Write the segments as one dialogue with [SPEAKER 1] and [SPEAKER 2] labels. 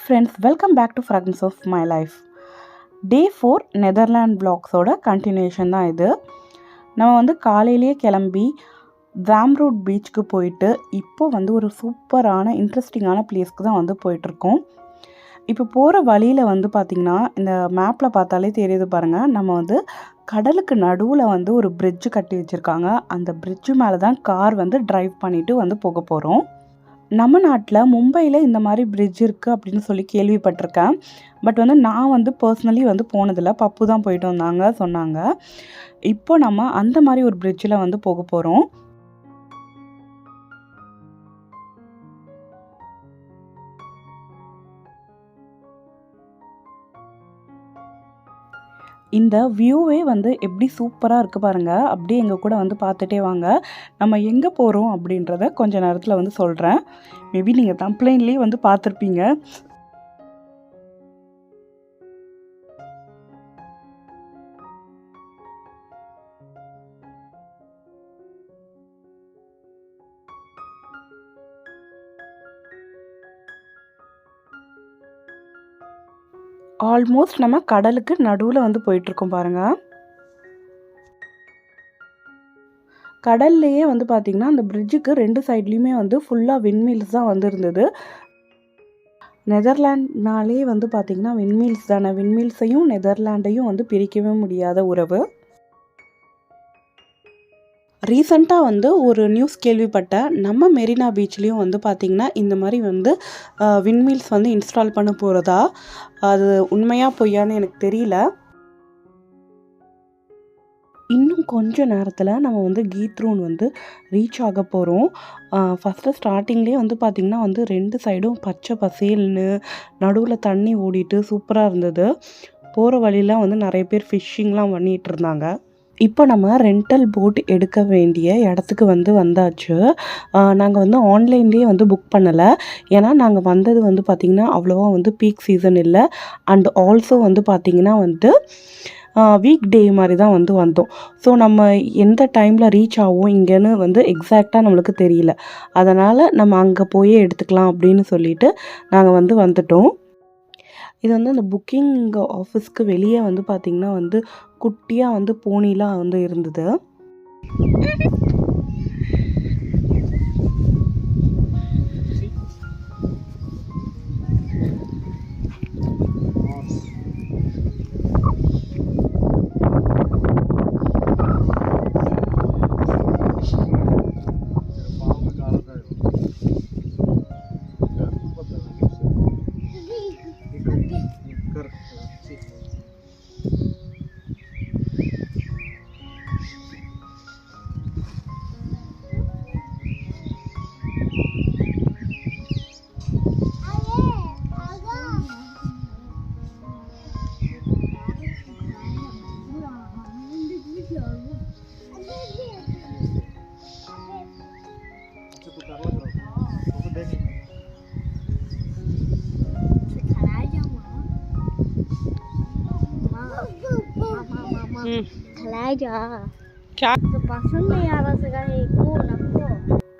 [SPEAKER 1] Friends, welcome back to fragrance of my life. Day 4 Netherland vlogsோட continuation தான் இது. நம்ம வந்து காலையிலேயே கிளம்பி ஜாம்ரூட் பீச்சுக்கு போயிட்டு இப்போ வந்து ஒரு சூப்பரான இன்ட்ரெஸ்டிங்கான பிளேஸ்க்கு தான் வந்து போயிட்டுருக்கோம். இப்போ போகிற வழியில் வந்து பார்த்திங்கன்னா, இந்த மேப்பில் பார்த்தாலே தெரியுது பாருங்கள், நம்ம வந்து கடலுக்கு நடுவில் வந்து ஒரு பிரிட்ஜு கட்டி வச்சுருக்காங்க. அந்த பிரிட்ஜு மேலே தான் கார் வந்து ட்ரைவ் பண்ணிவிட்டு வந்து போக போகிறோம். நம்ம நாட்டில் மும்பையில் இந்த மாதிரி பிரிட்ஜ் இருக்குது அப்படின்னு சொல்லி கேள்விப்பட்டிருக்கேன். பட் வந்து நான் வந்து பர்சனலி வந்து போனதில்லை. பப்பு தான் போயிட்டு வந்தாங்க, சொன்னாங்க. இப்போ நம்ம அந்த மாதிரி ஒரு பிரிட்ஜில் வந்து போக போகிறோம். இந்த வியூவே வந்து எப்படி சூப்பராக இருக்குது பாருங்கள். அப்படியே எங்கள் கூட வந்து பார்த்துட்டே வாங்க. நம்ம எங்கே போகிறோம் அப்படின்றத கொஞ்சம் நேரத்தில் வந்து சொல்கிறேன். மேபி நீங்கள் தம்ப்ளைன்லேயே வந்து பார்த்துருப்பீங்க. ஆல்மோஸ்ட் நம்ம கடலுக்கு நடுவில் வந்து போயிட்டுருக்கோம் பாருங்கள். கடல்லையே வந்து பார்த்திங்கன்னா, அந்த பிரிட்ஜுக்கு 2 சைட்லேயுமே வந்து ஃபுல்லாக விண்மில்ஸ் தான் வந்து இருந்தது. நெதர்லாண்ட்னாலே வந்து பார்த்திங்கன்னா விண்மில்ஸ் தானே. விண்மில்ஸையும் நெதர்லாண்டையும் வந்து பிரிக்கவே முடியாத உறவு. ரீசெண்டாக வந்து ஒரு நியூஸ் கேள்விப்பட்டேன். நம்ம மெரினா பீச்லேயும் வந்து பார்த்திங்கன்னா இந்த மாதிரி வந்து விண்மில்ஸ் வந்து இன்ஸ்டால் பண்ண போகிறதா. அது உண்மையாக பொய்யான்னு எனக்கு தெரியல. இன்னும் கொஞ்சம் நேரத்தில் நம்ம வந்து கீத்ரூன் வந்து ரீச் ஆக போகிறோம். ஃபஸ்ட்டு ஸ்டார்டிங்லேயே வந்து பார்த்திங்கன்னா வந்து 2 சைடும் பச்சை பசேல்னு நடுவில் தண்ணி ஓடிட்டு சூப்பராக இருந்தது. போகிற வழியெலாம் வந்து நிறைய பேர் ஃபிஷ்ஷிங்லாம் பண்ணிகிட்டு இருந்தாங்க. இப்போ நம்ம ரெண்டல் போட் எடுக்க வேண்டிய இடத்துக்கு வந்து வந்தாச்சு. நாங்கள் வந்து ஆன்லைன்லேயே வந்து புக் பண்ணலை. ஏன்னா நாங்கள் வந்தது வந்து பார்த்திங்கன்னா அவ்வளோவா வந்து பீக் சீசன் இல்லை. அண்ட் ஆல்சோ வந்து பார்த்திங்கன்னா வந்து வீக் டே மாதிரி தான் வந்து வந்தோம். ஸோ நம்ம எந்த டைமில் ரீச் ஆகும் இங்கேன்னு வந்து எக்ஸாக்டாக நம்மளுக்கு தெரியல. அதனால் நம்ம அங்கே போயே எடுத்துக்கலாம் அப்படின்னு சொல்லிட்டு நாங்கள் வந்து வந்துட்டோம். இது வந்து அந்த புக்கிங் ஆஃபீஸ்க்கு வெளியே வந்து பார்த்திங்கன்னா வந்து குட்டியாக வந்து போனிலாம் வந்து இருந்தது.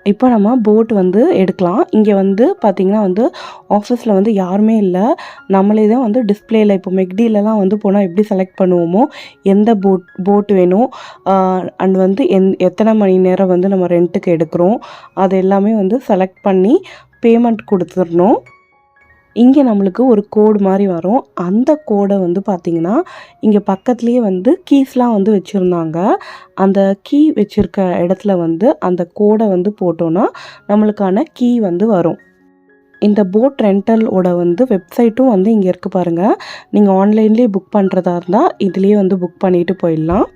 [SPEAKER 1] இப்போ நம்ம போட் வந்து எடுக்கலாம். இங்கே வந்து பார்த்திங்கன்னா வந்து ஆஃபீஸில் வந்து யாருமே இல்லை. நம்மளே தான் வந்து டிஸ்பிளேயில் இப்போ மெக்டிலலாம் வந்து போனால் எப்படி செலக்ட் பண்ணுவோமோ எந்த போட் வேணும் அண்ட் வந்து எத்தனை மணி நேரம் வந்து நம்ம ரெண்ட்டுக்கு எடுக்கிறோம் அது எல்லாமே வந்து செலக்ட் பண்ணி பேமெண்ட் கொடுத்துடணும். இங்கே நம்மளுக்கு ஒரு கோடு மாதிரி வரும். அந்த கோடை வந்து பார்த்திங்கன்னா இங்கே பக்கத்துலேயே வந்து கீஸ்லாம் வந்து வச்சுருந்தாங்க. அந்த கீ வச்சுருக்க இடத்துல வந்து அந்த கோடை வந்து போட்டோன்னா நம்மளுக்கான கீ வந்து வரும். இந்த போட் ரெண்டலோட வந்து வெப்சைட்டும் வந்து இங்கே இருக்குது பாருங்கள். நீங்கள் ஆன்லைன்லேயே புக் பண்ணுறதா இருந்தால் இதுலேயே வந்து புக் பண்ணிவிட்டு போயிடலாம்.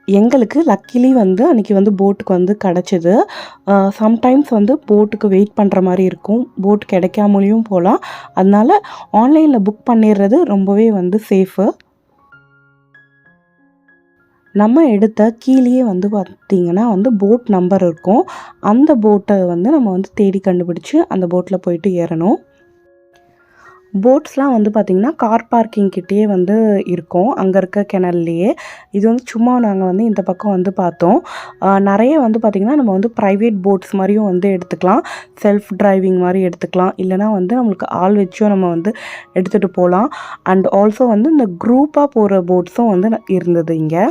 [SPEAKER 1] எங்களுக்கு லக்கிலி வந்து அன்றைக்கி வந்து போட்டுக்கு வந்து கிடச்சிது. சம்டைம்ஸ் வந்து போட்டுக்கு வெயிட் பண்ணுற மாதிரி இருக்கும். போட் கிடைக்காமலையும் போகலாம். அதனால் ஆன்லைனில் புக் பண்ணிடுறது ரொம்பவே வந்து சேஃபு. நம்ம எடுத்த கீழேயே வந்து பார்த்திங்கன்னா வந்து போட் நம்பர் இருக்கும். அந்த போட்டை வந்து நம்ம வந்து தேடி கண்டுபிடிச்சி அந்த போட்டில் போயிட்டு ஏறணும். போட்ஸ்லாம் வந்து பார்த்திங்கன்னா கார் பார்க்கிங் கிட்டேயே வந்து இருக்கும் அங்கே இருக்க கிணல்லையே. இது வந்து சும்மா நாங்கள் வந்து இந்த பக்கம் வந்து பார்த்தோம். நிறைய வந்து பார்த்திங்கன்னா நம்ம வந்து ப்ரைவேட் போட்ஸ் மாதிரியும் வந்து எடுத்துக்கலாம், செல்ஃப் டிரைவிங் மாதிரி எடுத்துக்கலாம், இல்லைனா வந்து நம்மளுக்கு ஆள் வச்சும் நம்ம வந்து எடுத்துகிட்டு போகலாம். அண்ட் ஆல்சோ வந்து இந்த குரூப்பாக போகிற போட்ஸும் வந்து இருந்தது இங்கே.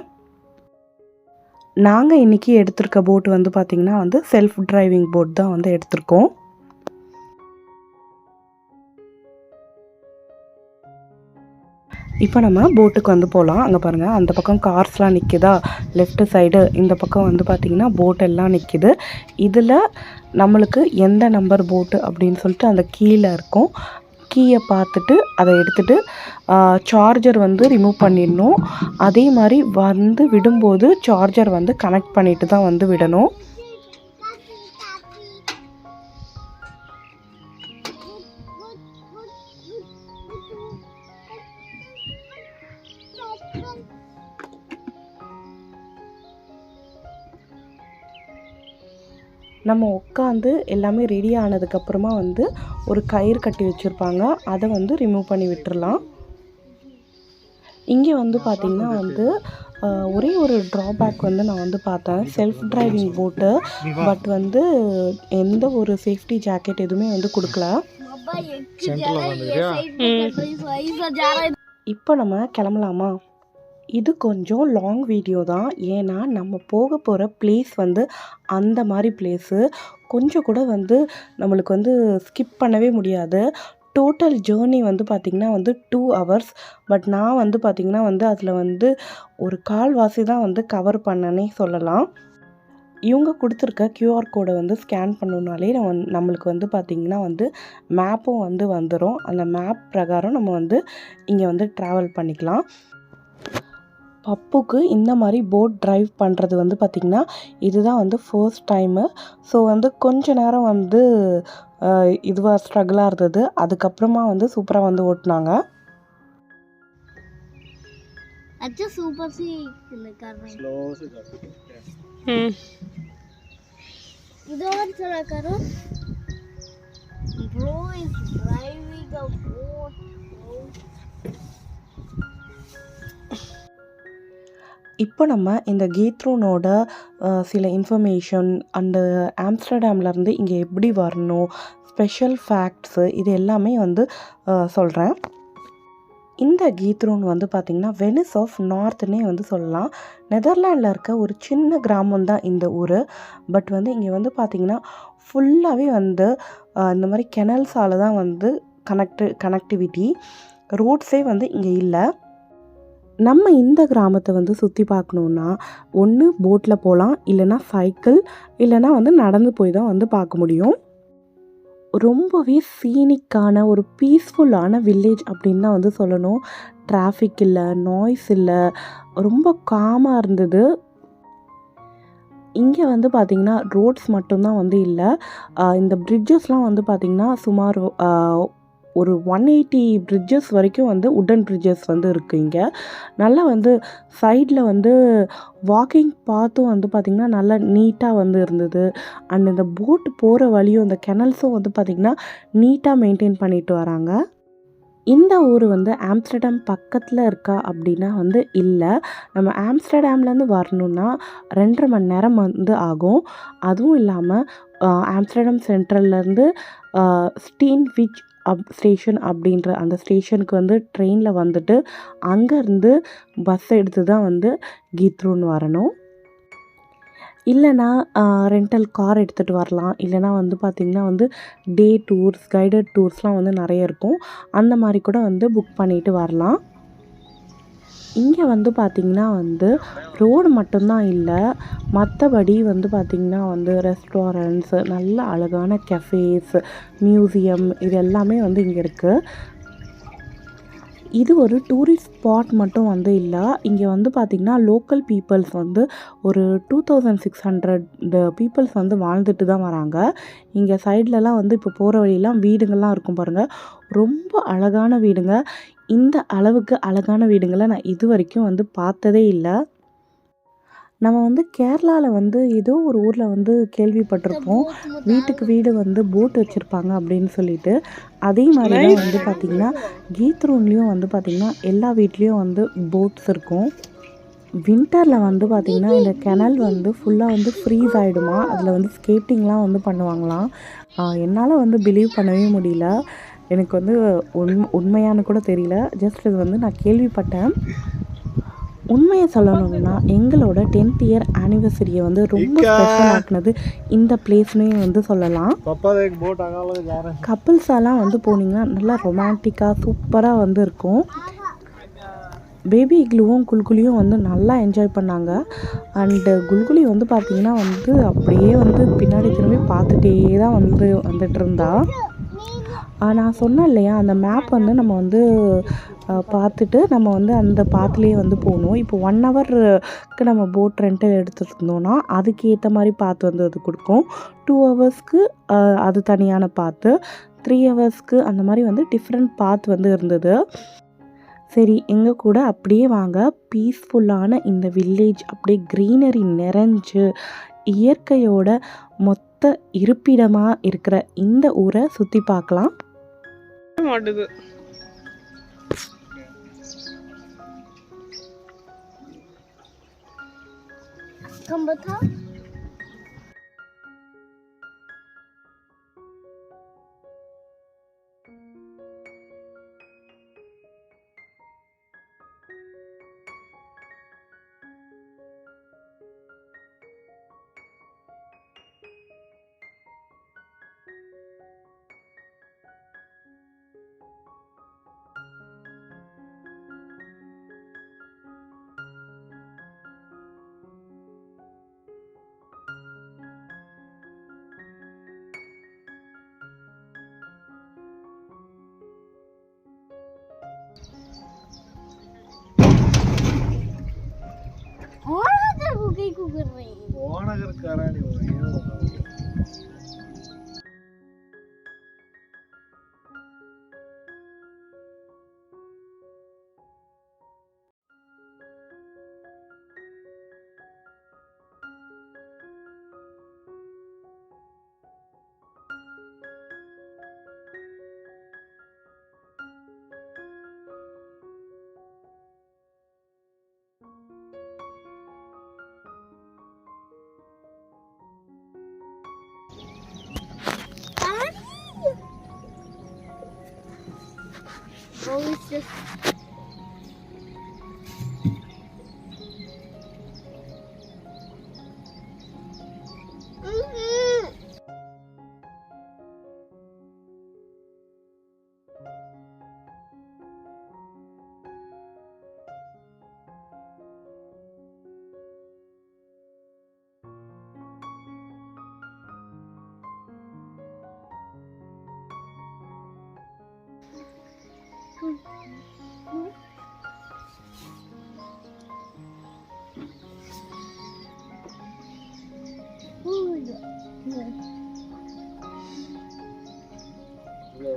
[SPEAKER 1] நாங்கள் இன்றைக்கி எடுத்திருக்க போட் வந்து பார்த்திங்கன்னா வந்து செல்ஃப் டிரைவிங் போட் தான் வந்து எடுத்திருக்கோம். இப்போ நம்ம போட்டுக்கு வந்து போகலாம். அங்கே பாருங்கள், அந்த பக்கம் கார்ஸ்லாம் நிற்கிதா, லெஃப்ட்டு சைடு. இந்த பக்கம் வந்து பார்த்திங்கன்னா போட் எல்லாம் நிற்கிது. இதில் நம்மளுக்கு எந்த நம்பர் போட்டு அப்படின்னு சொல்லிட்டு அந்த கீழே இருக்கும். கீயை பார்த்துட்டு அதை எடுத்துகிட்டு சார்ஜர் வந்து ரிமூவ் பண்ணிடணும். அதே மாதிரி வந்து விடும்போது சார்ஜர் வந்து கனெக்ட் பண்ணிவிட்டு தான் வந்து விடணும். நம்ம உட்காந்து எல்லாமே ரெடி ஆனதுக்கப்புறமா வந்து ஒரு கயிறு கட்டி வச்சுருப்பாங்க, அதை வந்து ரிமூவ் பண்ணி விட்டுறலாம். இங்கே வந்து பார்த்திங்கன்னா வந்து ஒரே ஒரு ட்ராபேக் வந்து நான் வந்து பார்த்தேன். செல்ஃப் டிரைவிங் போட்டு, பட் வந்து எந்த ஒரு சேஃப்டி ஜாக்கெட் எதுவுமே வந்து கொடுக்கல. இப்போ நம்ம கிளம்பலாமா? இது கொஞ்சம் லாங் வீடியோ தான். ஏன்னா நம்ம போக போகிற பிளேஸ் வந்து அந்த மாதிரி பிளேஸு. கொஞ்சம் கூட வந்து நம்மளுக்கு வந்து ஸ்கிப் பண்ணவே முடியாது. டோட்டல் ஜேர்னி வந்து பார்த்திங்கன்னா வந்து 2 hours. பட் நான் வந்து பார்த்திங்கன்னா வந்து அதில் வந்து ஒரு கால்வாசி தான் வந்து கவர் பண்ணனே சொல்லலாம். இவங்க கொடுத்துருக்க QR கோடை வந்து ஸ்கேன் பண்ணணுனாலே நம்மளுக்கு வந்து பார்த்திங்கன்னா வந்து மேப்பும் வந்து வந்துடும். அந்த மேப் பிரகாரம் நம்ம வந்து இங்கே வந்து ட்ராவல் பண்ணிக்கலாம். பப்புக்கு இந்த மாதிரி போட் ட்ரைவ் பண்ணுறது வந்து பார்த்திங்கன்னா இதுதான் வந்து ஃபர்ஸ்ட் டைமு. ஸோ வந்து கொஞ்ச நேரம் வந்து இதுவாக ஸ்ட்ரகிளாக இருந்தது. அதுக்கப்புறமா வந்து சூப்பராக வந்து ஓட்டினாங்க.
[SPEAKER 2] अच्छा सुपर से कर रहे हैं, स्लो से कर। इधर थोड़ा करो। Bro is driving a boat.
[SPEAKER 1] இப்போ நம்ம இந்த கீத்ரூனோட சில இன்ஃபர்மேஷன் அண்டு ஆம்ஸ்டர்டாம்லேருந்து இங்கே எப்படி வரணும், ஸ்பெஷல் ஃபேக்ட்ஸு, இது எல்லாமே வந்து சொல்கிறேன். இந்த கீத்ரூன் வந்து பார்த்திங்கன்னா வெனிஸ் ஆஃப் நார்த்துன்னே வந்து சொல்லலாம். நெதர்லாண்டில் இருக்க ஒரு சின்ன கிராமம் தான் இந்த ஊர். பட் வந்து இங்கே வந்து பார்த்திங்கன்னா ஃபுல்லாகவே வந்து இந்த மாதிரி கெனல்ஸால் தான் வந்து கனெக்டிவிட்டி. ரோட்ஸே வந்து இங்கே இல்லை. நம்ம இந்த கிராமத்தை வந்து சுற்றி பார்க்கணுன்னா ஒன்று போட்டில் போகலாம், இல்லைனா சைக்கிள், இல்லைனா வந்து நடந்து போய் தான் வந்து பார்க்க முடியும். ரொம்பவே சீனிக்கான ஒரு பீஸ்ஃபுல்லான வில்லேஜ் அப்படின்னு தான் வந்து சொல்லணும். டிராஃபிக் இல்லை, நாய்ஸ் இல்லை, ரொம்ப காமாக இருந்தது. இங்கே வந்து பார்த்திங்கன்னா ரோட்ஸ் மட்டும்தான் வந்து இல்லை. இந்த பிரிட்ஜஸ்லாம் வந்து பார்த்திங்கன்னா சுமார் ஒரு 180 பிரிட்ஜஸ் வரைக்கும் வந்து உட்டன் பிரிட்ஜஸ் வந்து இருக்குது இங்கே. நல்லா வந்து சைடில் வந்து வாக்கிங் பாத்தும் வந்து பார்த்திங்கன்னா நல்லா நீட்டாக வந்து இருந்தது. அண்ட் இந்த போட்டு போகிற வழியும் இந்த கெனல்ஸும் வந்து பார்த்திங்கன்னா நீட்டாக மெயின்டைன் பண்ணிட்டு வராங்க. இந்த ஊர் வந்து ஆம்ஸ்டர்டாம் பக்கத்தில் இருக்கா அப்படின்னா வந்து இல்லை. நம்ம ஆம்ஸ்டர்டாம்லேருந்து வரணுன்னா 2.5 மணி நேரம் வந்து ஆகும். அதுவும் இல்லாமல் ஆம்ஸ்டர்டாம் சென்ட்ரல்லேருந்து ஸ்டீன்விச் ஸ்டேஷன் அப்படின்ற அந்த ஸ்டேஷனுக்கு வந்து ட்ரெயினில் வந்துட்டு அங்கேருந்து பஸ் எடுத்து தான் வந்து கீத்ரூன் வரணும். இல்லைனா ரெண்டல் கார் எடுத்துகிட்டு வரலாம். இல்லைனா வந்து பார்த்திங்கன்னா வந்து டே டூர்ஸ், கைடட் டூர்ஸ்லாம் வந்து நிறைய இருக்கும். அந்த மாதிரி கூட வந்து புக் பண்ணிவிட்டு வரலாம். இங்கே வந்து பார்த்திங்கன்னா வந்து ரோடு மட்டும்தான் இல்லை, மற்றபடி வந்து பார்த்திங்கன்னா வந்து ரெஸ்டாரண்ட்ஸு, நல்ல அழகான கெஃபேஸ், மியூசியம், இது எல்லாமே வந்து இங்கே இருக்குது. இது ஒரு டூரிஸ்ட் ஸ்பாட் மட்டும் வந்து இல்லை. இங்கே வந்து பார்த்திங்கன்னா லோக்கல் பீப்புள்ஸ் வந்து ஒரு 2600 பீப்புள்ஸ் வந்து வாழ்ந்துட்டு தான் வராங்க. இங்கே சைட்லலாம் வந்து இப்போ போகிற வழியெல்லாம் வீடுங்கள்லாம் இருக்கும் பாருங்கள். ரொம்ப அழகான வீடுங்க. இந்த அளவுக்கு அழகான வீடுங்களை நான் இது வரைக்கும் வந்து பார்த்ததே இல்லை. நம்ம வந்து கேரளாவில் வந்து ஏதோ ஒரு ஊரில் வந்து கேள்விப்பட்டிருப்போம், வீட்டுக்கு வீடு வந்து போட் வச்சுருப்பாங்க அப்படின்னு சொல்லிட்டு. அதே மாதிரி தான் வந்து பார்த்திங்கன்னா கீத்ரூன்லேயும் வந்து பார்த்திங்கன்னா எல்லா வீட்லேயும் வந்து போட்ஸ் இருக்கும். வின்டரில் வந்து பார்த்திங்கன்னா இந்த கெனல் வந்து ஃபுல்லாக வந்து ஃப்ரீஸ் ஆகிடுமா, அதில் வந்து ஸ்கேட்டிங்லாம் வந்து பண்ணுவாங்களாம். என்னால் வந்து பிலீவ் பண்ணவே முடியல. எனக்கு வந்து உண்மையானு கூட தெரியல. ஜஸ்ட் இது வந்து நான் கேள்விப்பட்டேன். உண்மையை சொல்லணும்னா எங்களோட 10th இயர் ஆனிவர்சரியை வந்து ரொம்ப ஸ்பெஷல் ஆக்குனது இந்த பிளேஸ்னே வந்து சொல்லலாம். கப்புள்ஸாலாம் வந்து போனீங்கன்னா நல்லா ரொமான்டிக்காக சூப்பராக வந்து இருக்கும். பேபி இக்லுவும் குல்குலியும் வந்து நல்லா என்ஜாய் பண்ணாங்க. அண்டு குல்குலி வந்து பார்த்திங்கன்னா வந்து அப்படியே வந்து பின்னாடி திரும்பி பார்த்துட்டே தான் வந்துட்டு இருந்தா. நான் சொன்னேன் இல்லையா, அந்த மேப் வந்து நம்ம வந்து பார்த்துட்டு நம்ம வந்து அந்த பாத்துலேயே வந்து போகணும். இப்போ 1 ஹவருக்கு நம்ம போட் ரெண்ட்டல் எடுத்துருந்தோன்னா அதுக்கு ஏற்ற மாதிரி பாத்து வந்து அது கொடுக்கும். 2 ஹவர்ஸ்க்கு அது தனியான பாத்து, 3 ஹவர்ஸ்க்கு அந்த மாதிரி வந்து டிஃப்ரெண்ட் பாத் வந்து இருந்தது. சரி, எங்கள் கூட அப்படியே வாங்க, பீஸ்ஃபுல்லான இந்த வில்லேஜ் அப்படியே க்ரீனரி நிறைஞ்சு இயற்கையோட மொத்த இருப்பிடமாக இருக்கிற இந்த ஊரை சுற்றி பார்க்கலாம்.
[SPEAKER 3] மாட்டுது.
[SPEAKER 2] கம்பத்தா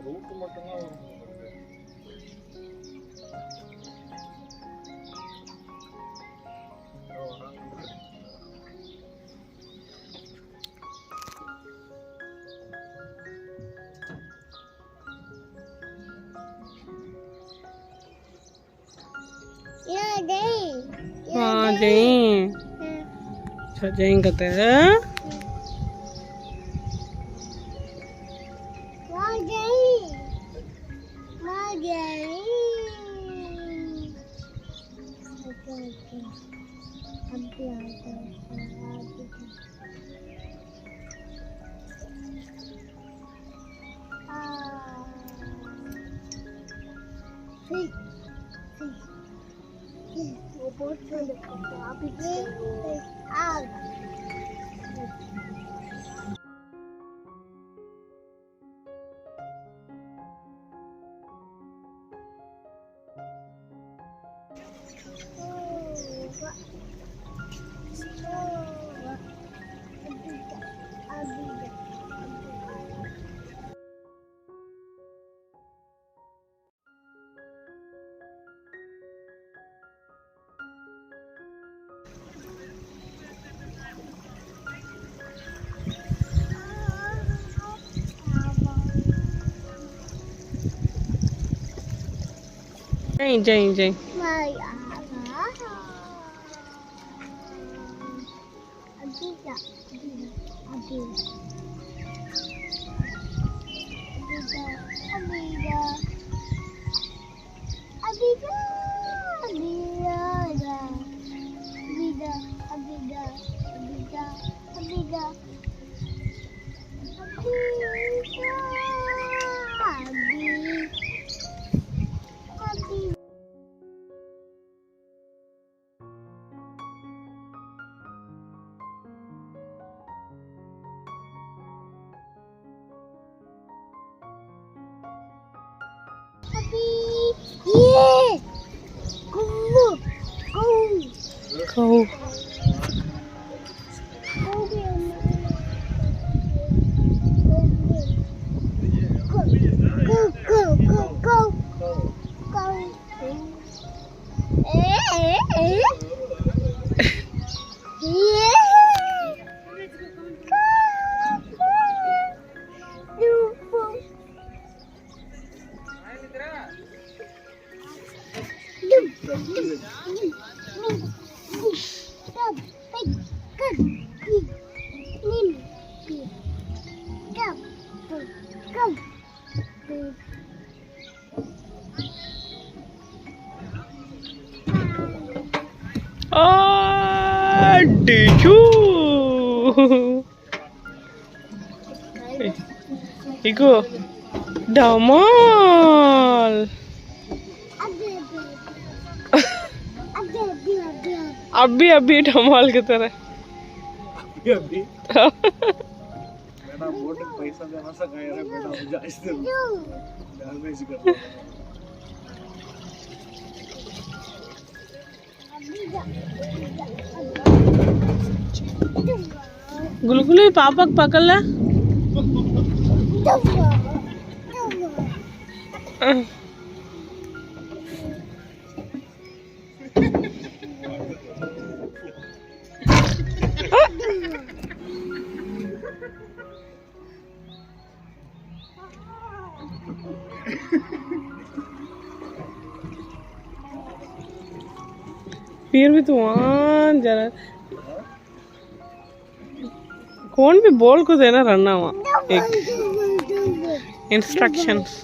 [SPEAKER 3] ரூட் மட்டும்தான் வரும். हाँ जय अच्छा जय कहते हैं Enjoy.
[SPEAKER 2] My yeah. Go.
[SPEAKER 3] Go. Did you? Iko. Damal. अभी धमाल की तरह
[SPEAKER 4] अभी मैंने बोट पैसा देना सा गया रे बेटा मुझे ऐसे डैमेज कर
[SPEAKER 3] गुलगुली पापा पकड़ ले फिर भी तू वहाँ जरा कौन भी बोल को देना रखना वहाँ एक इंस्ट्रक्शंस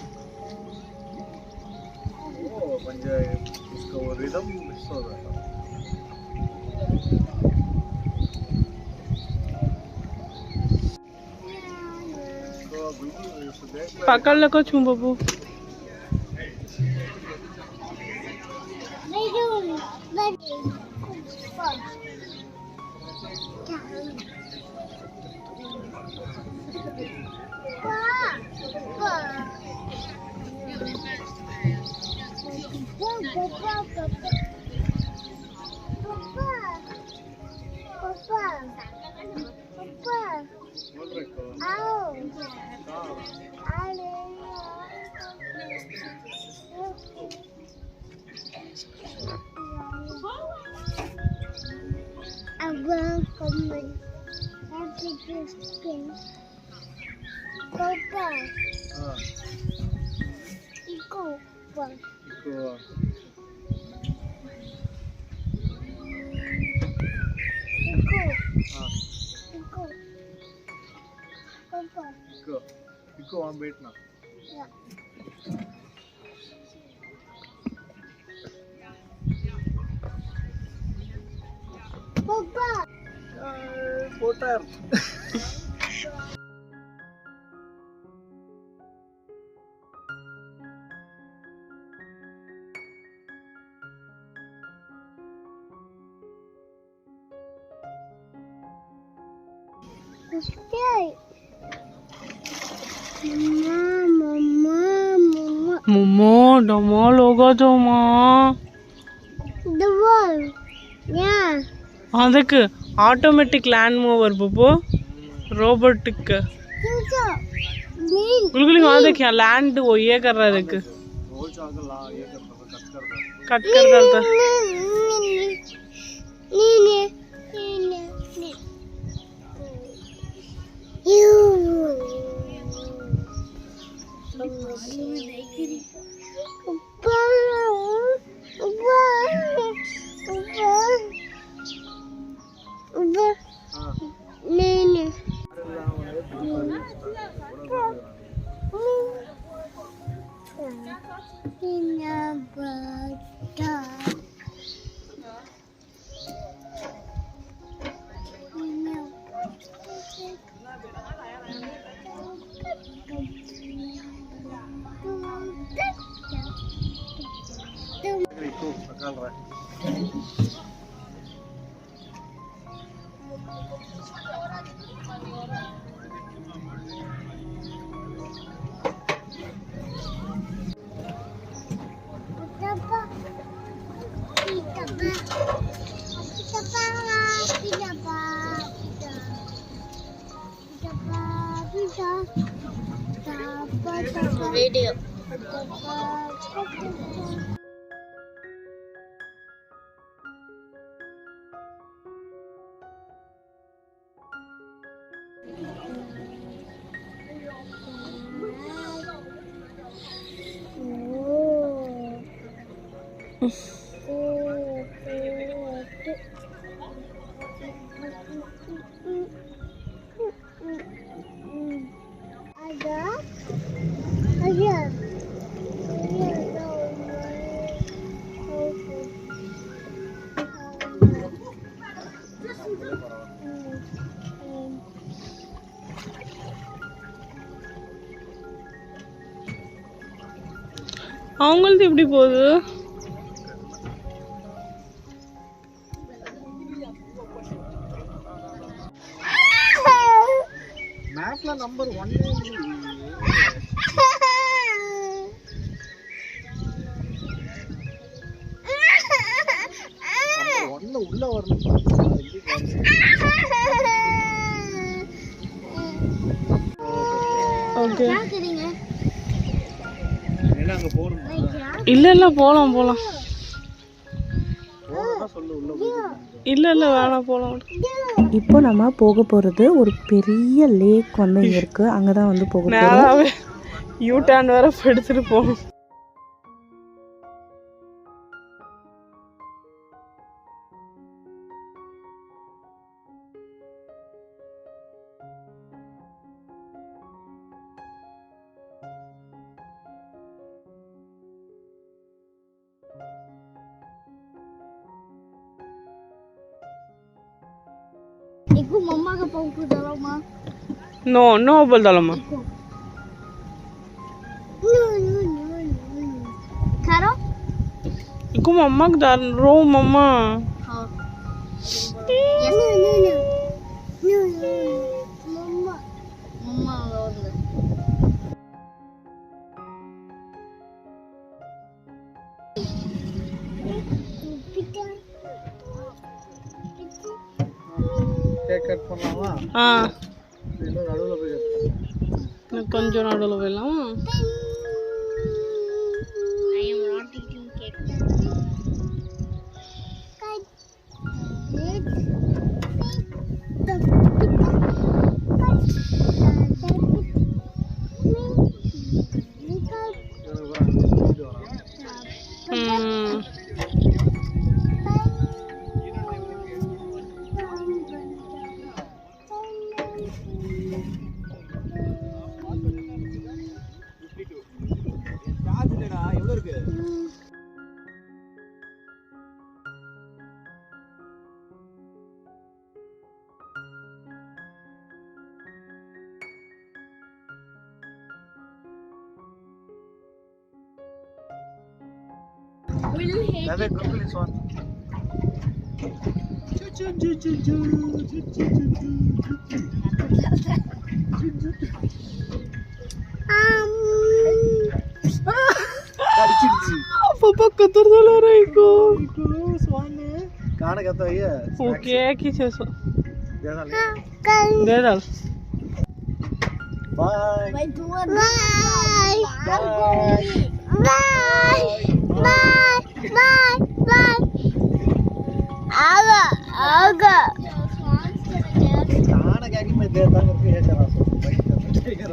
[SPEAKER 4] वो पंजाब उसका वो रिदम मिस हो रहा है तो बिल्कुल उसे देख
[SPEAKER 3] पकड़ ले को छू बाबू
[SPEAKER 4] इको वहाँ बैठना पोटर
[SPEAKER 3] मम्मा धमाल होगा तो माँ
[SPEAKER 2] The wall. Yeah.
[SPEAKER 3] हाँ देख automatic lawn mower Pappu robotic गुलगुली वहाँ देख यहाँ लैंड वो ये कर रहा है देख
[SPEAKER 4] रोज आगे ला ये करता
[SPEAKER 3] कट कर करता
[SPEAKER 2] வீடியோ
[SPEAKER 3] அவங்களது எப்படி போகுது?
[SPEAKER 4] மேப்ல நம்பர் 1 உள்ள வரணும்.
[SPEAKER 3] ஓகே
[SPEAKER 4] என்ன அங்க போறோம்?
[SPEAKER 3] இல்ல போலாம்
[SPEAKER 4] போறதா சொல்லு உள்ள போய்.
[SPEAKER 3] இல்ல வேணாம் போலாம்.
[SPEAKER 1] இப்போ நம்ம போக போகிறது ஒரு பெரிய லேக் வந்து இங்கே இருக்குது, அங்கே தான் வந்து போக போகிறோம்.
[SPEAKER 3] நேராவே யூ டர்ன் வேற எடுத்துட்டு போகணும்.
[SPEAKER 2] इको मम्मा का पंख डालो माँ
[SPEAKER 3] नो बोल डालो माँ
[SPEAKER 2] करो
[SPEAKER 3] इको मम्मा का डाल रो मम्मा
[SPEAKER 2] हाँ मम्मा मम्मा रोल
[SPEAKER 4] கேக் கட் பண்ணலாமா? இல்ல நடுவுல போய் கட் பண்ணலாம்.
[SPEAKER 3] கொஞ்சம் நடுவுல போயிடலாமா?
[SPEAKER 2] I am not eating cake.
[SPEAKER 4] Have a good this one.
[SPEAKER 3] पापा कतर चला रहा है को
[SPEAKER 4] खाना कहता है ये
[SPEAKER 3] ओके की छे सो
[SPEAKER 4] दे डाल
[SPEAKER 3] दे डाल
[SPEAKER 4] बाय
[SPEAKER 2] Bye. Bye. आगा
[SPEAKER 4] खाना क्या कि मैं देता करके ये चला सो ठीक है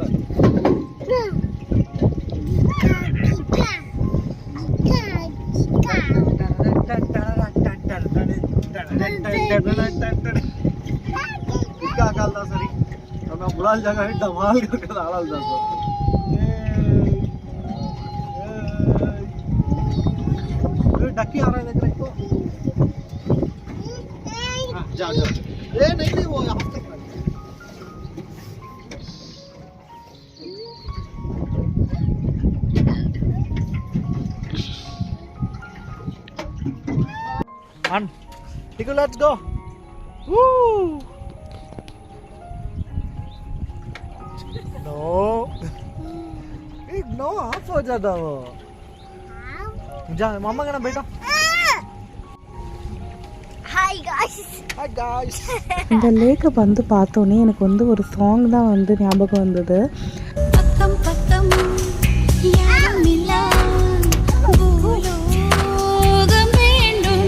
[SPEAKER 4] क्या कालदा सरी तो मैं बुलाल जगह है धमाल करके डाल दा सो डक्की आ रहा है देख रहे को जा जा ए नहीं वो यहाँ तक Tiku, let's go. Woo! No. Hey, no, off हो जाता वो. जा, मामा का ना बेटा.
[SPEAKER 2] Hi guys.
[SPEAKER 4] Hi guys.
[SPEAKER 1] இந்த லேக்கை வந்து பார்த்தோன்னே எனக்கு வந்து ஒரு சாங் தான் வந்து ஞாபகம் வந்தது.
[SPEAKER 5] பக்கம் பக்கம் யாரும் இல்ல பூலோகம் வேண்டும்.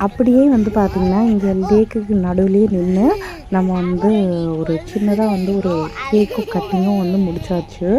[SPEAKER 1] அப்படியே வந்து பார்த்திங்கன்னா இங்கே லேக்குக்கு நடுவுலேயே நின்று நம்ம வந்து ஒரு சின்னதாக வந்து ஒரு கேக்கும் கட்டிங்கும் வந்து முடிச்சாச்சு.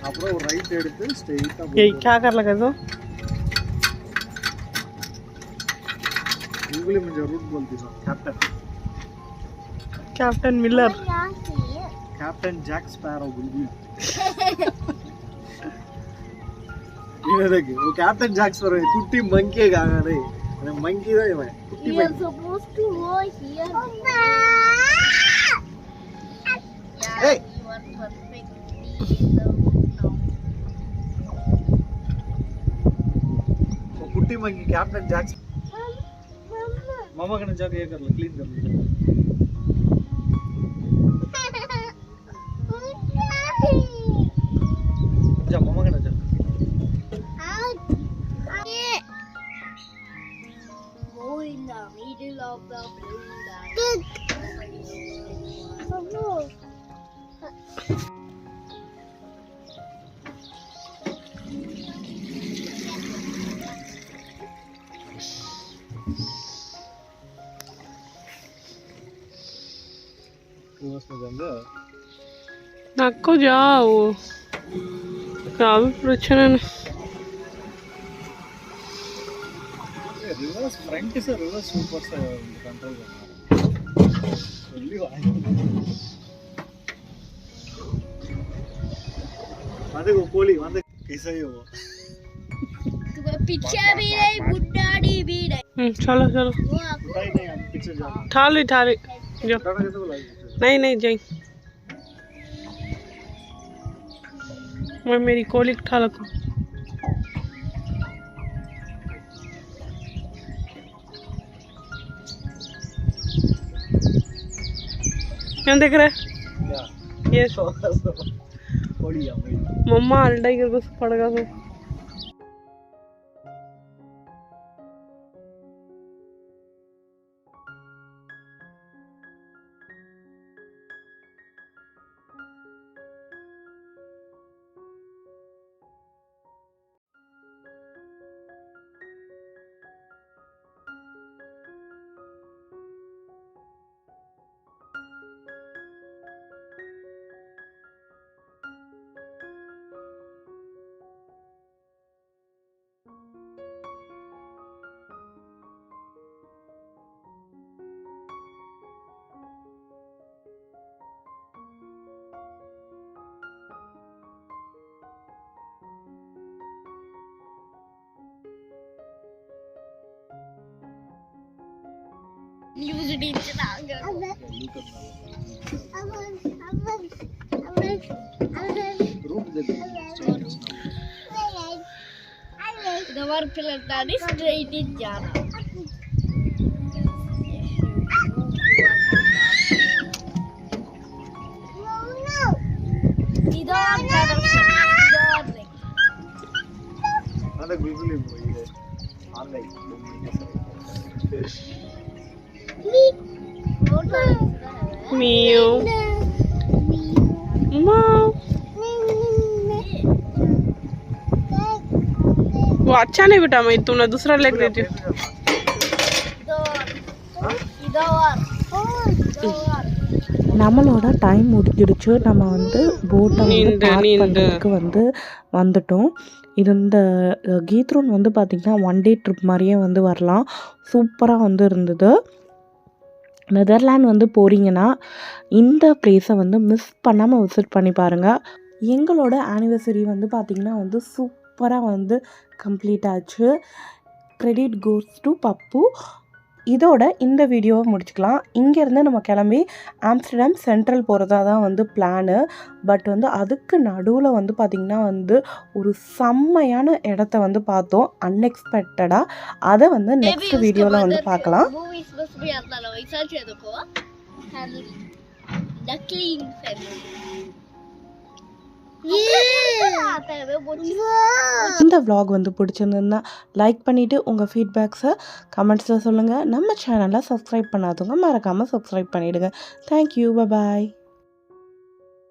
[SPEAKER 4] அப்புறம் ஒரு ரைட் எடுத்து ஸ்ட்ரெயிட்டா
[SPEAKER 3] ये क्या कर लगा तो
[SPEAKER 4] उंगली में जो रूट बोलती है captain
[SPEAKER 3] captain Miller
[SPEAKER 4] captain Jack Sparrow Bulbul ये देखिए वो कैप्टन जैक स्पैरो कुट्टी मंकी का रे अरे मंकी தான் இவன் குட்டி
[SPEAKER 2] We are supposed to go here.
[SPEAKER 4] Hey.
[SPEAKER 2] You are perfectly
[SPEAKER 4] वो कुट्टी मंकी कैप्टन जैक मामा कने जाके ये कर लो क्लीन कर लो जा मामा कने जा
[SPEAKER 2] Go in the middle of the blue
[SPEAKER 3] नक्को जाओ काफी प्रचना
[SPEAKER 4] रिवर्स फ्रंट से रिवर्स ऊपर से कंट्रोल करना சொல்லி வந்து கோலி வந்து कैसा ही हो
[SPEAKER 2] तुम्हें पीछे भी नहीं बुड्ढाड़ी भी नहीं
[SPEAKER 3] चलो चलो
[SPEAKER 2] वो आपको
[SPEAKER 4] नहीं नहीं हम पीछे जा
[SPEAKER 3] ठाली ठाली जो
[SPEAKER 4] टाटा कैसे बोला
[SPEAKER 3] नहीं नहीं जाई मैं मेरी कोली उठा लूँ क्या देख रहे
[SPEAKER 4] क्या
[SPEAKER 3] ये
[SPEAKER 4] कोली आ भाई
[SPEAKER 3] मम्मा हल्डाई कर बस पड़ेगा तो
[SPEAKER 2] न्यूज़ डी चलाएंगे
[SPEAKER 4] रूट दे दे
[SPEAKER 2] दवार पे लगता है स्ट्रेट ही जाना इधर
[SPEAKER 4] अरे बिल्कुल ही वही है ऑनलाइन
[SPEAKER 3] मी you. अम्मा वो अच्छा नहीं बेटा, मैं तुमने दूसरा लेग देती हूँ.
[SPEAKER 1] நம்மளோட டைம் முடிஞ்சிடுச்சு. நம்ம வந்து போட்டை வந்து
[SPEAKER 3] நீண்டு,
[SPEAKER 1] பார்க்
[SPEAKER 3] நீண்டு.
[SPEAKER 1] பண்ணுறதுக்கு வந்து வந்துட்டோம். இது இந்த கீத்ரோன் வந்து பார்த்திங்கன்னா 1 டே ட்ரிப் மாதிரியே வந்து வரலாம். சூப்பராக வந்து இருந்தது. நெதர்லாண்ட் வந்து போகிறீங்கன்னா இந்த பிளேஸை வந்து மிஸ் பண்ணாமல் விசிட் பண்ணி பாருங்கள். எங்களோட ஆனிவர்சரி வந்து பார்த்திங்கன்னா வந்து சூப்பராக வந்து கம்ப்ளீட் ஆச்சு. கிரெடிட் கோஸ் டு பப்பு. இதோட இந்த வீடியோவை முடிச்சுக்கலாம். இங்கேருந்து நம்ம கிளம்பி ஆம்ஸ்டர்டாம் சென்ட்ரல் போகிறதா தான் வந்து பிளானு. பட் வந்து அதுக்கு நடுவில் வந்து பார்த்திங்கன்னா வந்து ஒரு செம்மையான இடத்த வந்து பார்த்தோம் அன்எக்ஸ்பெக்டடாக. அதை வந்து நெக்ஸ்ட் வீடியோவில் வந்து பார்க்கலாம்.
[SPEAKER 2] Movie is supposed to be at the research family. Duckling family.
[SPEAKER 1] இந்த vlog வந்து பிடிச்சிருந்ததுன்னா லைக் பண்ணிவிட்டு உங்கள் ஃபீட்பேக்ஸை கமெண்ட்ஸில் சொல்லுங்கள். நம்ம சேனலை சப்ஸ்கிரைப் பண்ணாதவங்க மறக்காமல் சப்ஸ்கிரைப் பண்ணிவிடுங்க. தேங்க்யூ, பாய்.